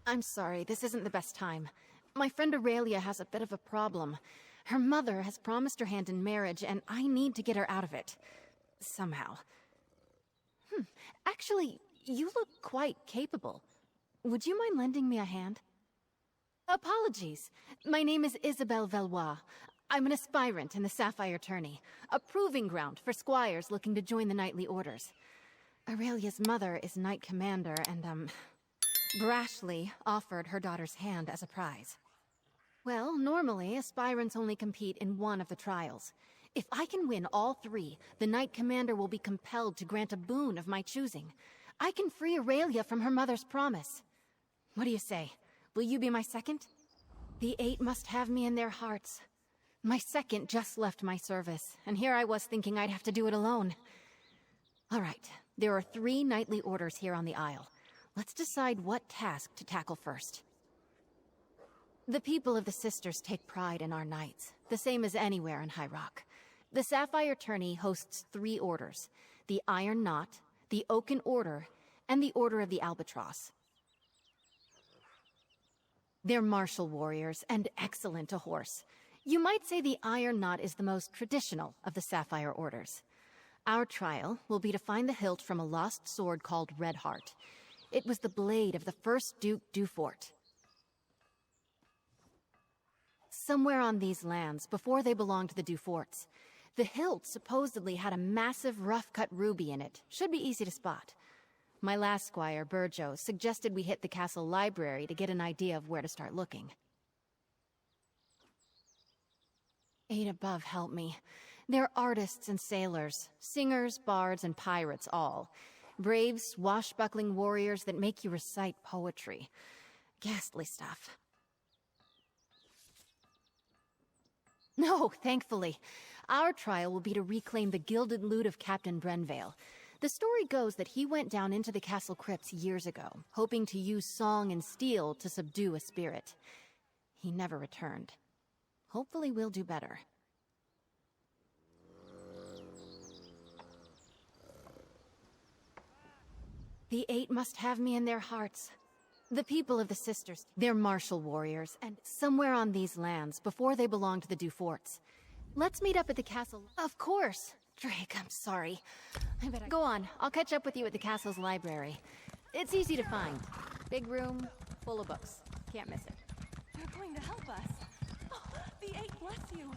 I'm sorry, this isn't the best time. My friend Aurelia has a bit of a problem. Her mother has promised her hand in marriage, and I need to get her out of it. Somehow. Actually, you look quite capable. Would you mind lending me a hand? Apologies. My name is Isabelle Valois. I'm an aspirant in the Sapphire Tourney, a proving ground for squires looking to join the knightly orders. Aurelia's mother is knight commander and, brashly offered her daughter's hand as a prize. Well, normally, aspirants only compete in one of the trials. If I can win all three, the knight commander will be compelled to grant a boon of my choosing. I can free Aurelia from her mother's promise. What do you say? Will you be my second? The 8 must have me in their hearts. My second just left my service, and here I was thinking I'd have to do it alone. All right, there are 3 knightly orders here on the Isle. Let's decide what task to tackle first. The people of the Sisters take pride in our knights, the same as anywhere in High Rock. The Sapphire Tourney hosts 3 orders: the Iron Knot, the Oaken Order, and the Order of the Albatross. They're martial warriors and excellent to horse. You might say the Iron Knot is the most traditional of the Sapphire Orders. Our trial will be to find the hilt from a lost sword called Redheart. It was the blade of the first Duke Dufort. Somewhere on these lands, before they belonged to the Duforts, the hilt supposedly had a massive rough-cut ruby in it. Should be easy to spot. My last squire, Burjo, suggested we hit the castle library to get an idea of where to start looking. 8 above help me. They're artists and sailors, singers, bards, and pirates all. Brave, swashbuckling warriors that make you recite poetry. Ghastly stuff. No, thankfully. Our trial will be to reclaim the gilded loot of Captain Brenvale. The story goes that he went down into the castle crypts years ago, hoping to use song and steel to subdue a spirit. He never returned. Hopefully we'll do better. The 8 must have me in their hearts. The people of the Sisters, they're martial warriors, and somewhere on these lands, before they belonged to the Duforts. Let's meet up at the castle. Of course. Drake, I'm sorry. I better go on. I'll catch up with you at the castle's library. It's easy to find. Big room, full of books. Can't miss it. They're going to help us. Oh, the 8 bless you.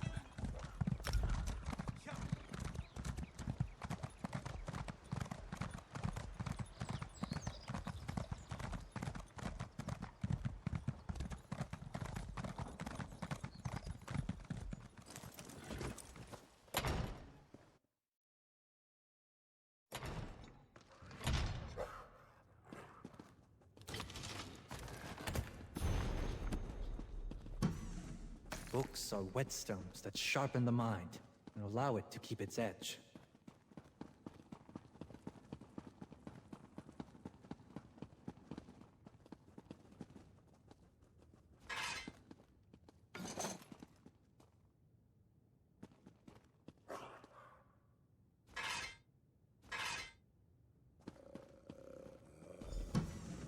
Books are whetstones that sharpen the mind and allow it to keep its edge.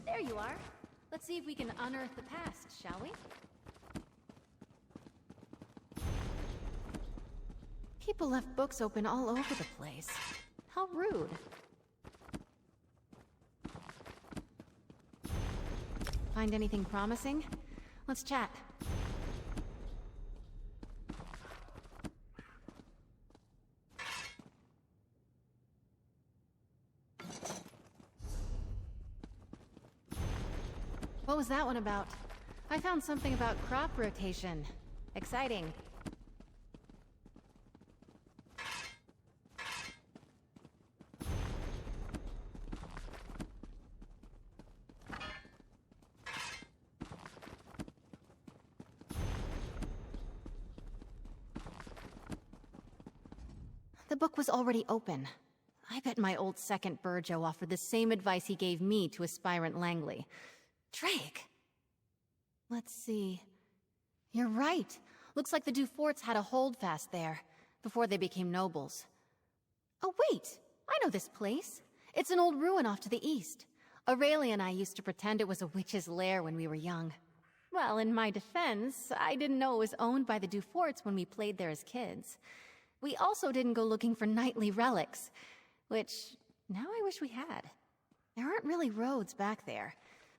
There you are. Let's see if we can unearth the past, shall we? People left books open all over the place. How rude. Find anything promising? Let's chat. What was that one about? I found something about crop rotation. Exciting. The book was already open. I bet my old second Burjo offered the same advice he gave me to aspirant Langley. Drake! Let's see. You're right. Looks like the Duforts had a holdfast there, before they became nobles. Oh wait! I know this place. It's an old ruin off to the east. Aurelia and I used to pretend it was a witch's lair when we were young. Well, in my defense, I didn't know it was owned by the Duforts when we played there as kids. We also didn't go looking for knightly relics, which now I wish we had. There aren't really roads back there,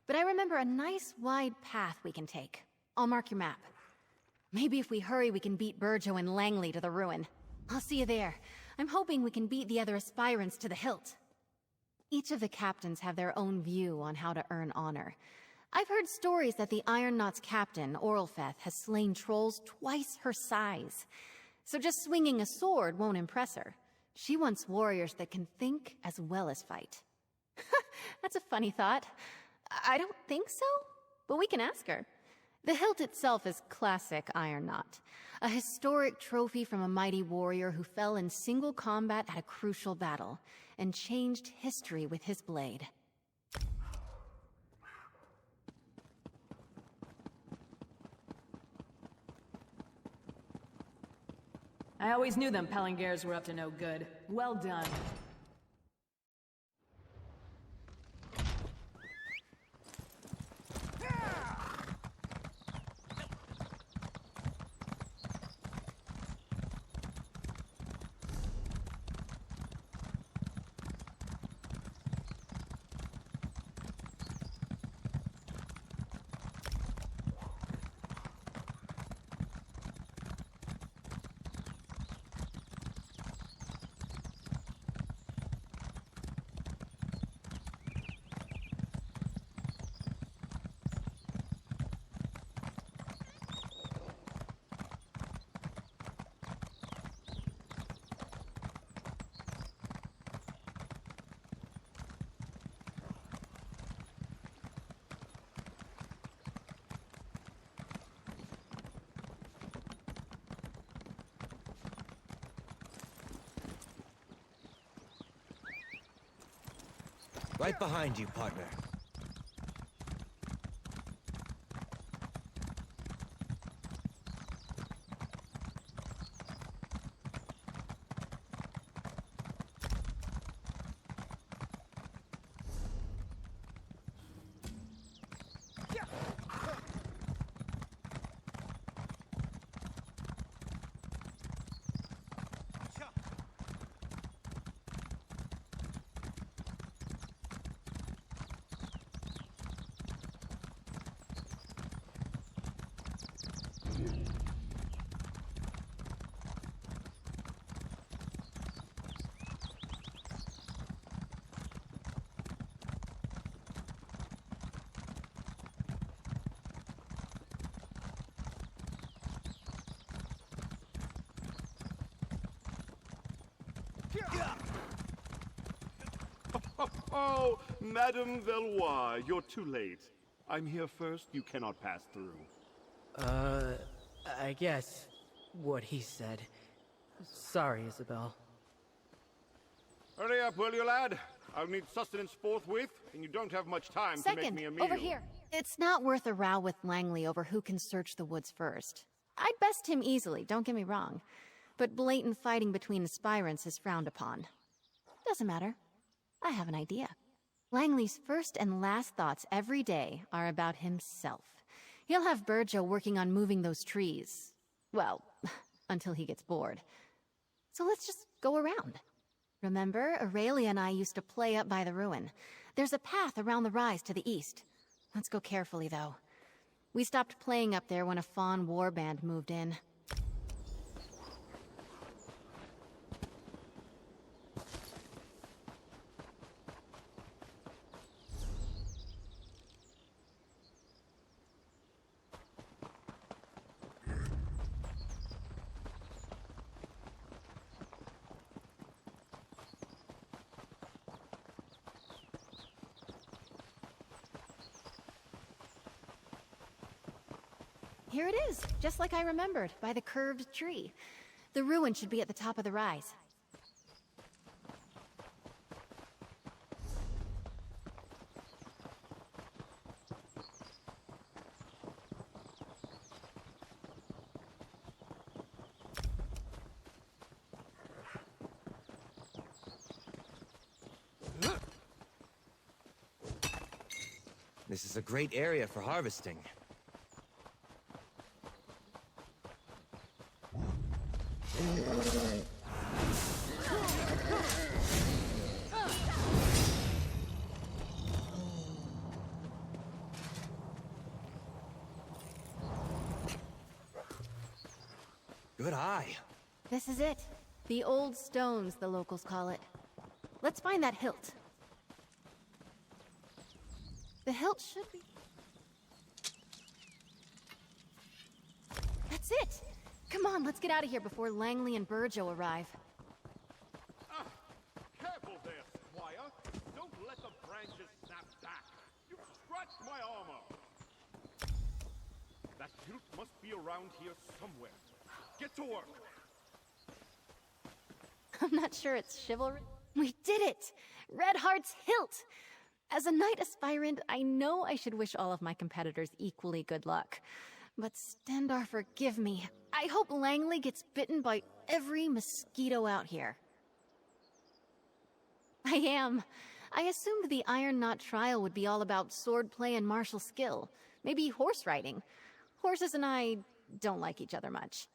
but I remember a nice wide path we can take. I'll mark your map. Maybe if we hurry, we can beat Burjo and Langley to the ruin. I'll see you there. I'm hoping we can beat the other aspirants to the hilt. Each of the captains have their own view on how to earn honor. I've heard stories that the Iron Knot's captain, Oralfeth, has slain trolls twice her size. So just swinging a sword won't impress her. She wants warriors that can think as well as fight. That's a funny thought. I don't think so, but we can ask her. The hilt itself is classic Iron Knot, a historic trophy from a mighty warrior who fell in single combat at a crucial battle and changed history with his blade. I always knew them Palingers were up to no good. Well done. Right behind you, partner. Oh, Madame Valois, you're too late. I'm here first, you cannot pass through. I guess what he said. Sorry, Isabel. Hurry up, will you, lad? I'll need sustenance forthwith, and you don't have much time to make me a meal. Over here. It's not worth a row with Langley over who can search the woods first. I'd best him easily, don't get me wrong. But blatant fighting between aspirants is frowned upon. Doesn't matter. I have an idea. Langley's first and last thoughts every day are about himself. He'll have Burjo working on moving those trees. Well, until he gets bored. So let's just go around. Remember, Aurelia and I used to play up by the ruin. There's a path around the rise to the east. Let's go carefully, though. We stopped playing up there when a Fawn warband moved in. Here it is, just like I remembered, by the curved tree. The ruin should be at the top of the rise. This is a great area for harvesting. Good eye. This is it. The old stones, the locals call it. Let's find that hilt. The hilt should be... That's it! Come on, let's get out of here before Langley and Burjo arrive. Careful there, Squire. Don't let the branches snap back. You scratched my armor. That hilt must be around here somewhere. Get to work. I'm not sure it's chivalry. We did it! Red Heart's hilt! As a knight aspirant, I know I should wish all of my competitors equally good luck. But Stendar, forgive me. I hope Langley gets bitten by every mosquito out here. I am. I assumed the Iron Knot trial would be all about swordplay and martial skill. Maybe horse riding. Horses and I don't like each other much.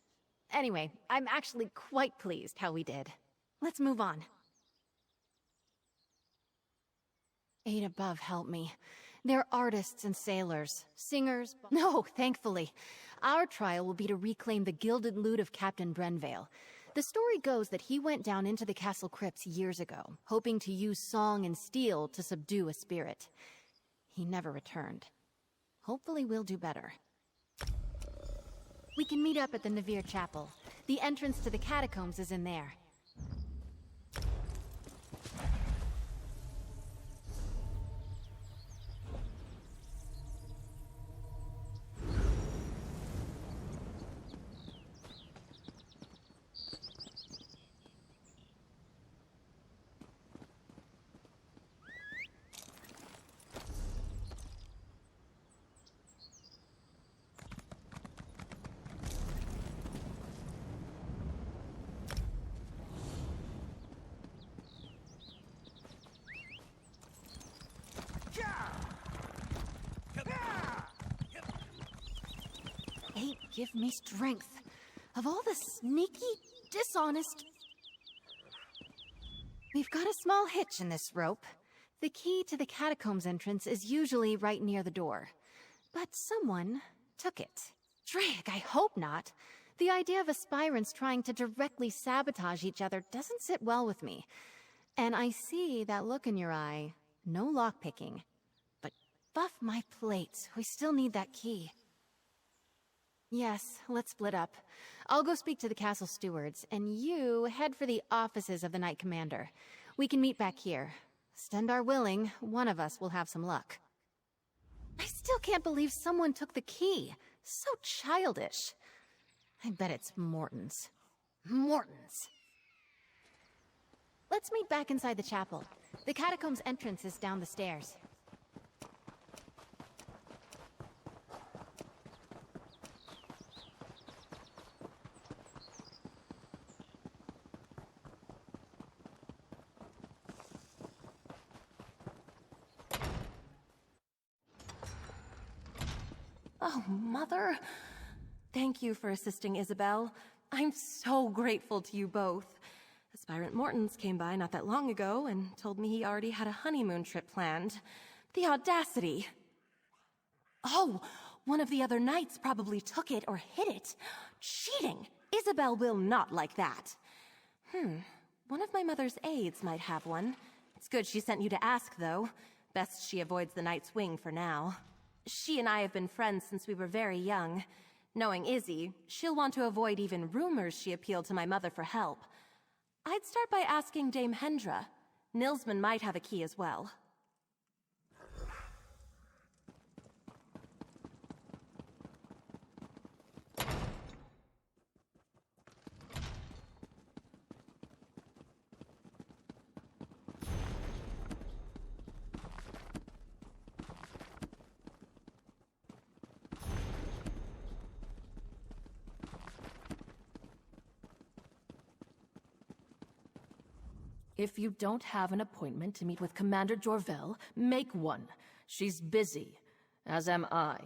Anyway, I'm actually quite pleased how we did. Let's move on. Eight above help me. They're artists and sailors, singers... No, thankfully. Our trial will be to reclaim the gilded loot of Captain Brenvale. The story goes that he went down into the castle crypts years ago, hoping to use song and steel to subdue a spirit. He never returned. Hopefully we'll do better. We can meet up at the Navir Chapel. The entrance to the catacombs is in there. Eight, give me strength. Of all the sneaky, dishonest... We've got a small hitch in this rope. The key to the catacombs entrance is usually right near the door. But someone took it. Drake, I hope not. The idea of aspirants trying to directly sabotage each other doesn't sit well with me. And I see that look in your eye. No lockpicking. But buff my plates. We still need that key. Yes, let's split up. I'll go speak to the castle stewards, and you head for the offices of the Knight Commander. We can meet back here. Stendar willing, one of us will have some luck. I still can't believe someone took the key. So childish. I bet it's Morton's. Morton's. Let's meet back inside the chapel. The catacombs entrance is down the stairs. Oh, Mother. Thank you for assisting Isabel. I'm so grateful to you both. Aspirant Mortons came by not that long ago and told me he already had a honeymoon trip planned. The audacity. Oh, one of the other knights probably took it or hid it. Cheating! Isabel will not like that. One of my mother's aides might have one. It's good she sent you to ask, though. Best she avoids the Knight's Wing for now. She and I have been friends since we were very young. Knowing Izzy, she'll want to avoid even rumors she appealed to my mother for help. I'd start by asking Dame Hendra. Nilsman might have a key as well. If you don't have an appointment to meet with Commander Jorvel, make one. She's busy, as am I.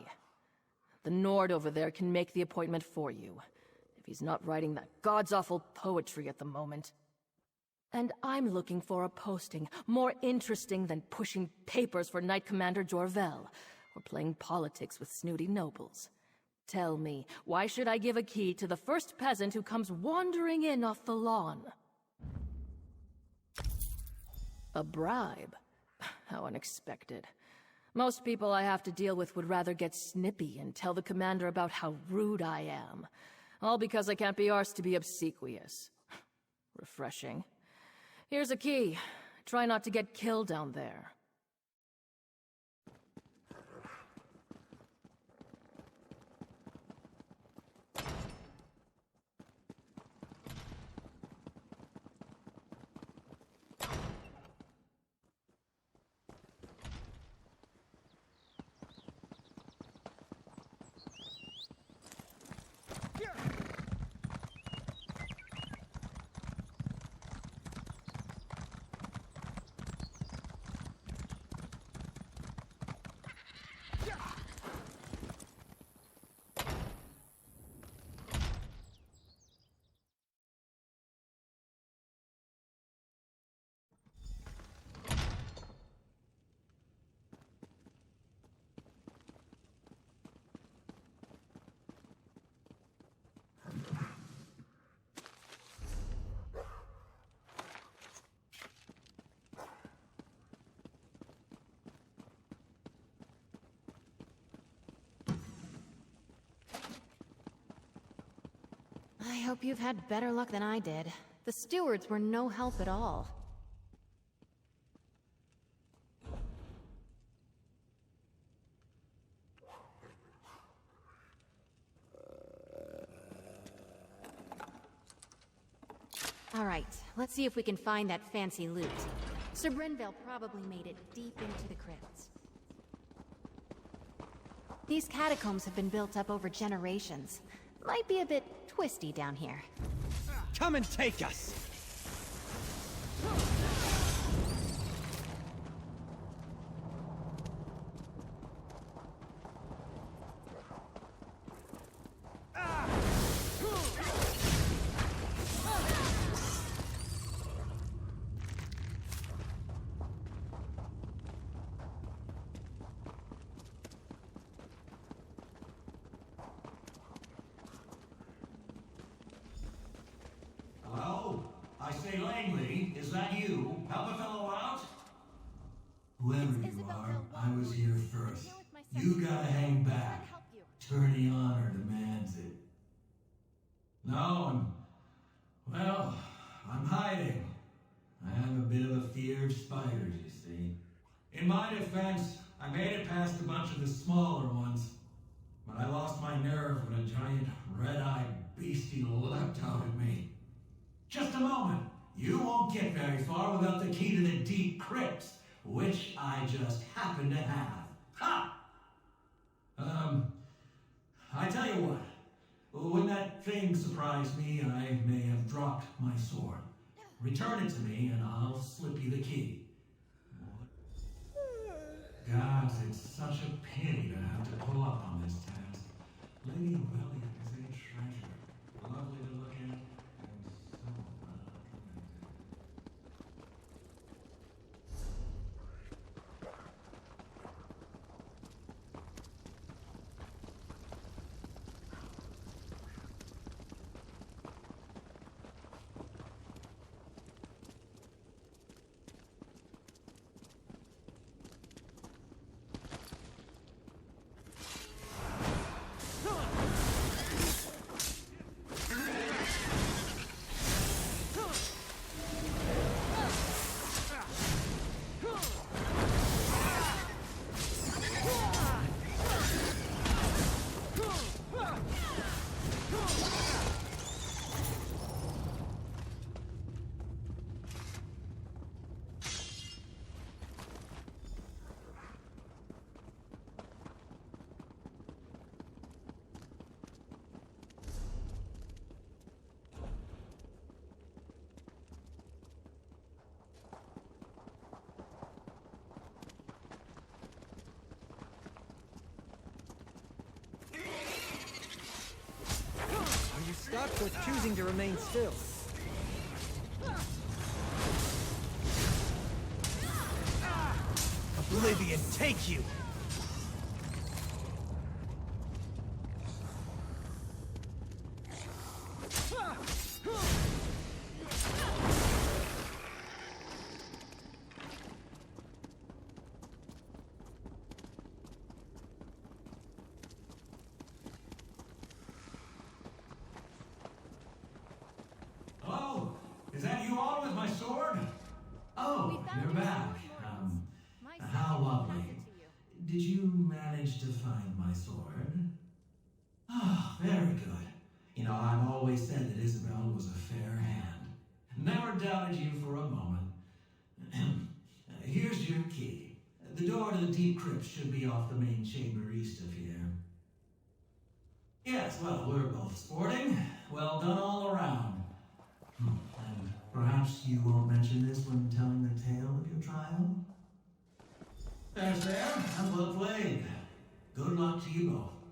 The Nord over there can make the appointment for you, if he's not writing that god's-awful poetry at the moment. And I'm looking for a posting more interesting than pushing papers for Knight Commander Jorvel, or playing politics with snooty nobles. Tell me, why should I give a key to the first peasant who comes wandering in off the lawn? A bribe? How unexpected. Most people I have to deal with would rather get snippy and tell the commander about how rude I am. All because I can't be arsed to be obsequious. Refreshing. Here's a key. Try not to get killed down there. I hope you've had better luck than I did. The stewards were no help at all. All right, let's see if we can find that fancy loot. Sir Brynville probably made it deep into the crypts. These catacombs have been built up over generations. Might be a bit twisty down here. Come and take us! Hello? I say, Langley, is that you? Help a fellow out? Whoever you are, I was here first. You gotta hang back. Tourney honor demands it. No, I'm hiding. I have a bit of a fear of spiders, you see. In my defense, I made it past a bunch of the smaller ones, but I lost my nerve when a giant red-eyed beastie leapt out at me. Just a moment. You won't get very far without the key to the deep crypts, which I just happen to have. Ha! I tell you what. When that thing surprised me, I may have dropped my sword. Return it to me, and I'll slip you the key. Gods, it's such a pity to have to pull up on this task. Lady William is a treasure. Lovely to look at, and so well commanded. for choosing to remain still. Oblivion, take you! Hello? Is that you all with my sword? Oh, you're back. How lovely. Did you manage to find my sword? Ah, very good. You know, I've always said that Isabel was a fair hand. Never doubted you for a moment. Here's your key. The door to the deep crypt should be off the main chamber east of here. Yes, well, we're both sporting. Well done all around. And perhaps you won't mention this when telling the tale of your trial? There's there, and well played. Good luck to you both.